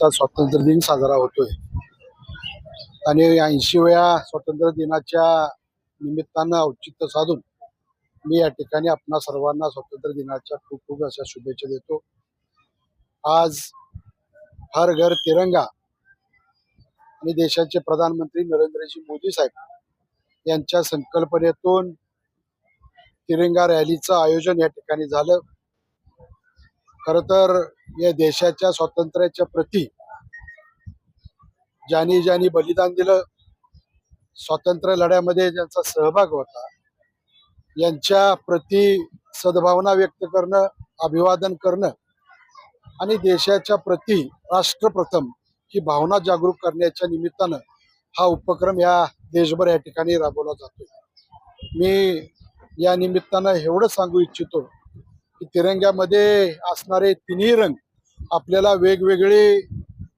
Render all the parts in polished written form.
आजचा स्वातंत्र्य दिन साजरा होतोय आणि 80व्या स्वातंत्र्य दिनाच्या निमित्तानं औचित्य साधून मी या ठिकाणी आपणा सर्वांना स्वातंत्र्य दिनाच्या खूप खूप अशा शुभेच्छा देतो। आज हर घर तिरंगा आणि देशाचे प्रधानमंत्री नरेंद्रजी मोदी साहेब यांच्या संकल्पनेतून तिरंगा रॅलीचं आयोजन या ठिकाणी झालं। खरं तर या देशाच्या स्वातंत्र्याच्या प्रती ज्यांनी ज्यांनी बलिदान दिलं, स्वातंत्र्य लढ्यामध्ये ज्यांचा सहभाग होता, यांच्या प्रती सद्भावना व्यक्त करणं, अभिवादन करणं आणि देशाच्या प्रती राष्ट्रप्रथम ही भावना जागरूक करण्याच्या निमित्तानं हा उपक्रम या देशभर या ठिकाणी राबवला जातोय। मी या निमित्तानं एवढं सांगू इच्छितो की तिरंग्यामध्ये असणारे तिन्ही रंग आपल्याला वेगवेगळे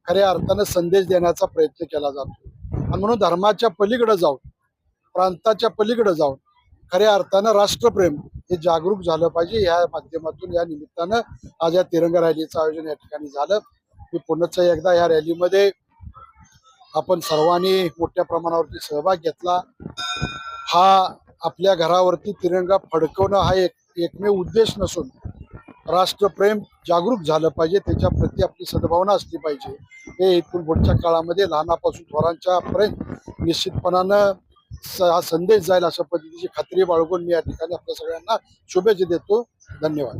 खऱ्या अर्थानं संदेश देण्याचा प्रयत्न केला जातो आणि म्हणून धर्माच्या पलीकडे जाऊन, प्रांताच्या पलीकडे जाऊन खऱ्या अर्थानं राष्ट्रप्रेम हे जागरूक झालं पाहिजे। या माध्यमातून या निमित्तानं आज या तिरंगा रॅलीचं आयोजन या ठिकाणी झालं। मी पुन्हा एकदा या रॅलीमध्ये आपण सर्वांनी मोठ्या प्रमाणावरती सहभाग घेतला। हा आपल्या घरावरती तिरंगा फडकवणं हा एकमेव उद्देश नसून राष्ट्रप्रेम जागरूक झालं पाहिजे, त्याच्या प्रती आपली सद्भावना असली पाहिजे। हे इथून पुढच्या काळामध्ये लहानापासून थोरांच्या पर्यंत निश्चितपणानं हा संदेश जाईल अशा पद्धतीची खात्री बाळगून मी या ठिकाणी आपल्या सगळ्यांना शुभेच्छा देतो। धन्यवाद।